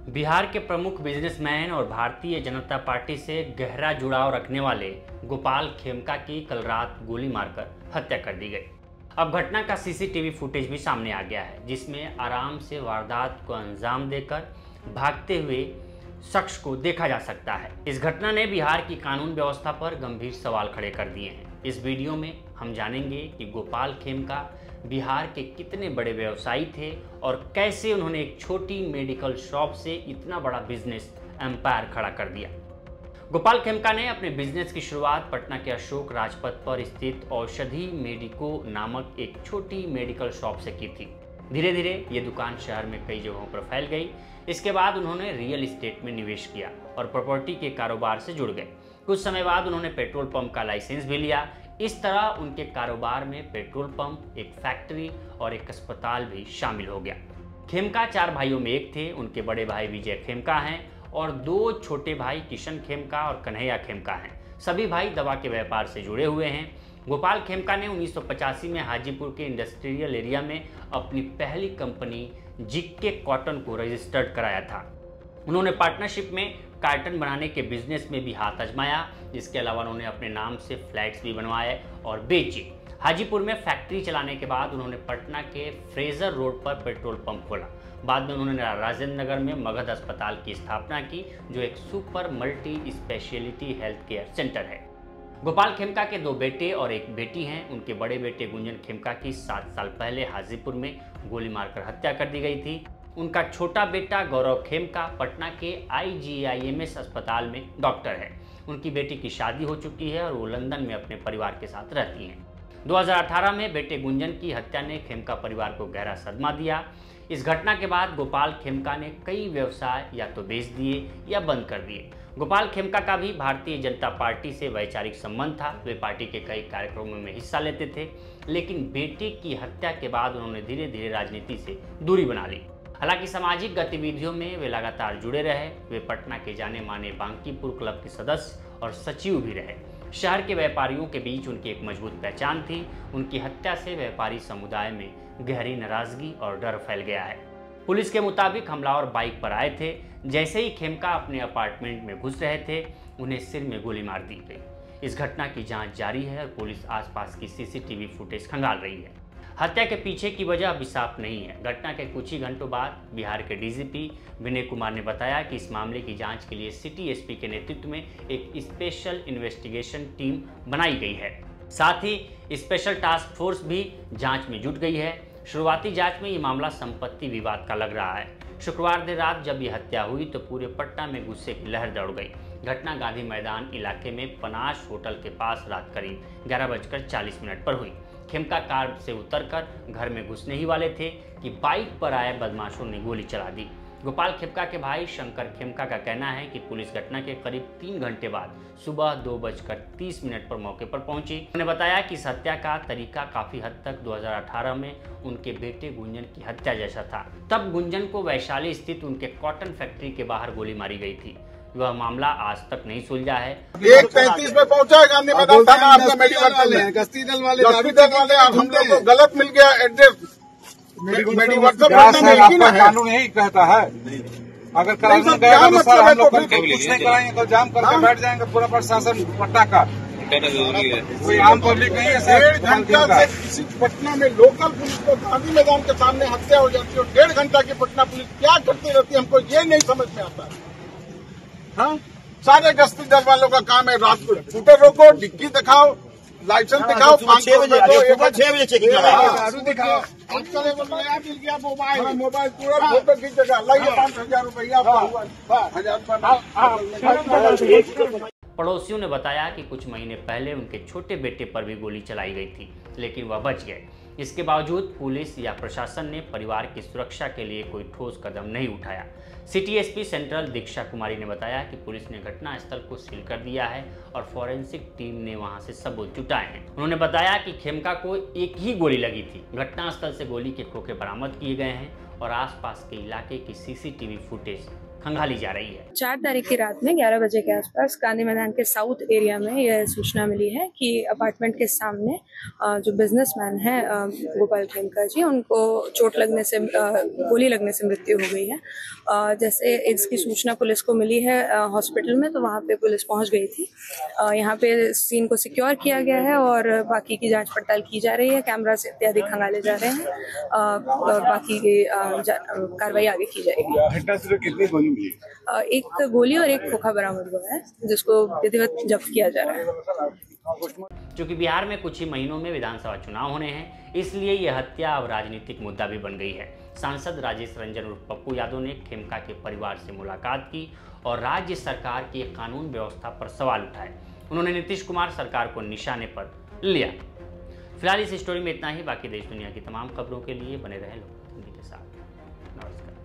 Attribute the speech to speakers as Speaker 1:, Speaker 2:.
Speaker 1: बिहार के प्रमुख बिजनेसमैन और भारतीय जनता पार्टी से गहरा जुड़ाव रखने वाले गोपाल खेमका की कल रात गोली मारकर हत्या कर दी गई। अब घटना का सीसीटीवी फुटेज भी सामने आ गया है, जिसमें आराम से वारदात को अंजाम देकर भागते हुए शख्स को देखा जा सकता है। इस घटना ने बिहार की कानून व्यवस्था पर गंभीर सवाल खड़े कर दिए हैं। इस वीडियो में हम जानेंगे कि गोपाल खेमका बिहार के कितने बड़े व्यवसायी थे और कैसे उन्होंने एक छोटी मेडिकल शॉप से इतना बड़ा बिजनेस एम्पायर खड़ा कर दिया। गोपाल खेमका ने अपने बिजनेस की शुरुआत पटना के अशोक राजपथ पर स्थित औषधि मेडिको नामक एक छोटी मेडिकल शॉप से की थी। धीरे धीरे ये दुकान शहर में कई जगहों पर फैल गई। इसके बाद उन्होंने रियल एस्टेट में निवेश किया और प्रॉपर्टी के कारोबार से जुड़ गए। कुछ समय बाद उन्होंने पेट्रोल पंप का लाइसेंस भी लिया। इस तरह उनके कारोबार में पेट्रोल पंप, एक फैक्ट्री और एक अस्पताल भी शामिल हो गया। खेमका 4 भाइयों में एक थे। उनके बड़े भाई विजय खेमका हैं और 2 छोटे भाई किशन खेमका और कन्हैया खेमका हैं। सभी भाई दवा के व्यापार से जुड़े हुए हैं। गोपाल खेमका ने 1985 में हाजीपुर के इंडस्ट्रियल एरिया में अपनी पहली कंपनी जिक्के कॉटन को रजिस्टर्ड कराया था। उन्होंने पार्टनरशिप में कार्टन बनाने के बिजनेस में भी हाथ आजमाया। इसके अलावा उन्होंने अपने नाम से फ्लैट्स भी बनवाए और बेचे। हाजीपुर में फैक्ट्री चलाने के बाद उन्होंने पटना के फ्रेजर रोड पर पेट्रोल पंप खोला। बाद में उन्होंने राजेंद्र नगर में मगध अस्पताल की स्थापना की, जो एक super multi speciality health care centre है। गोपाल खेमका के 2 बेटे और 1 बेटी हैं। उनके बड़े बेटे गुंजन खेमका की 7 साल पहले हाजीपुर में गोली मारकर हत्या कर दी गई थी। उनका छोटा बेटा गौरव खेमका पटना के IGIMS अस्पताल में डॉक्टर है। उनकी बेटी की शादी हो चुकी है और वो लंदन में अपने परिवार के साथ रहती हैं। 2018 में बेटे गुंजन की हत्या ने खेमका परिवार को गहरा सदमा दिया। इस घटना के बाद गोपाल खेमका ने कई व्यवसाय या तो बेच दिए या बंद कर दिए। गोपाल खेमका का भी भारतीय जनता पार्टी से वैचारिक संबंध था। वे पार्टी के कई कार्यक्रमों में हिस्सा लेते थे, लेकिन बेटे की हत्या के बाद उन्होंने धीरे धीरे राजनीति से दूरी बना ली। हालांकि सामाजिक गतिविधियों में वे लगातार जुड़े रहे। वे पटना के जाने माने बांकीपुर क्लब के सदस्य और सचिव भी रहे। शहर के व्यापारियों के बीच उनकी एक मजबूत पहचान थी। उनकी हत्या से व्यापारी समुदाय में गहरी नाराजगी और डर फैल गया है। पुलिस के मुताबिक हमलावर बाइक पर आए थे। जैसे ही खेमका अपने अपार्टमेंट में घुस रहे थे, उन्हें सिर में गोली मार दी गई। इस घटना की जांच जारी है और पुलिस आसपास की सीसीटीवी फुटेज खंगाल रही है। हत्या के पीछे की वजह अभी साफ नहीं है। घटना के कुछ ही घंटों बाद बिहार के डीजीपी विनय कुमार ने बताया कि इस मामले की जांच के लिए सिटी एसपी के नेतृत्व में एक स्पेशल इन्वेस्टिगेशन टीम बनाई गई है। साथ ही स्पेशल टास्क फोर्स भी जांच में जुट गई है। शुरुआती जांच में ये मामला संपत्ति विवाद का लग रहा है। शुक्रवार देर रात जब ये हत्या हुई तो पूरे पटना में गुस्से की लहर दौड़ गई। घटना गांधी मैदान इलाके में पनाश होटल के पास रात करीब 11:40 पर हुई। खेमका कार से उतरकर घर में घुसने ही वाले थे कि बाइक पर आए बदमाशों ने गोली चला दी। गोपाल खेमका के भाई शंकर खेमका का कहना है कि पुलिस घटना के करीब 3 घंटे बाद सुबह 2:30 पर मौके पर पहुंची। उन्होंने बताया कि इस हत्या का तरीका काफी हद तक 2018 में उनके बेटे गुंजन की हत्या जैसा था। तब गुंजन को वैशाली स्थित उनके कॉटन फैक्ट्री के बाहर गोली मारी गई थी। वह मामला आज तक नहीं सुलझा है।
Speaker 2: 1:35 में पहुंचा है गांधी मैदान थाना। आपका मेडिकल वाले गश्ती दल वाले हम लोग को गलत मिल गया एड्रेस।
Speaker 3: आपका कानून यही कहता है। अगर कराने गया तो सर हम लोग कुछ नहीं कराएंगे, कल जाम करके बैठ जाएंगे पूरा प्रशासन पट्टा का। कोई आम पब्लिक नहीं है सर।
Speaker 2: 1.5 घंटा से पटना में लोकल पुलिस को गांधी मैदान के सामने हत्या हो जाती है और 1.5 घंटा की पटना पुलिस क्या करती रहती है, हमको ये नहीं समझ में आता है। हाँ, सारे गश्ती दल वालों का काम है रात को स्कूटर रोको, डिक्की दिखाओ, लाइसेंस दिखाओ, 6 बजे चेकिंग दिखाओ। आजकल नया मिल गया मोबाइल पूरा फोटो खींचेगा, लाइए 5,000 रुपया।
Speaker 1: पड़ोसियों ने बताया कि कुछ महीने पहले उनके छोटे बेटे पर भी गोली चलाई गई थी, लेकिन वह बच गए। इसके बावजूद पुलिस या प्रशासन ने परिवार की सुरक्षा के लिए कोई ठोस कदम नहीं उठाया। सिटी एसपी सेंट्रल दीक्षा कुमारी ने बताया कि पुलिस ने घटनास्थल को सील कर दिया है और फॉरेंसिक टीम ने वहां से सबूत जुटाए हैं। उन्होंने बताया कि खेमका को एक ही गोली लगी थी। घटनास्थल से गोली के खोखे बरामद किए गए हैं और आसपास के इलाके की सीसीटीवी फुटेज खंगाली जा रही है।
Speaker 4: 4 तारीख की रात में 11 बजे के आसपास गांधी मैदान के साउथ एरिया में यह सूचना मिली है कि अपार्टमेंट के सामने जो बिजनेसमैन है गोपाल खेमका जी, उनको चोट लगने से गोली लगने से मृत्यु हो गई है। जैसे इसकी सूचना पुलिस को मिली है हॉस्पिटल में, तो वहां पे पुलिस पहुंच गई थी। यहाँ पे सीन को सिक्योर किया गया है और बाकी की जांच पड़ताल की जा रही है। कैमरा से इत्यादि खंगाले जा रहे हैं। बाकी की कार्रवाई आगे की जाएगी।
Speaker 2: घटना से कितनी गोली मिली?
Speaker 4: एक गोली और एक खोखा बरामद हुआ है, जिसको विधिवत जब्त किया जा रहा है।
Speaker 1: चूंकि बिहार में कुछ ही महीनों में विधानसभा चुनाव होने हैं, इसलिए यह हत्या अब राजनीतिक मुद्दा भी बन गई है। सांसद राजेश रंजन उर्फ पप्पू यादव ने खेमका के परिवार से मुलाकात की और राज्य सरकार की कानून व्यवस्था पर सवाल उठाए। उन्होंने नीतीश कुमार सरकार को निशाने पर लिया। फिलहाल इस स्टोरी में इतना ही। बाकी देश दुनिया की तमाम खबरों के लिए बने रहें लोकतंत्र के साथ। नमस्कार।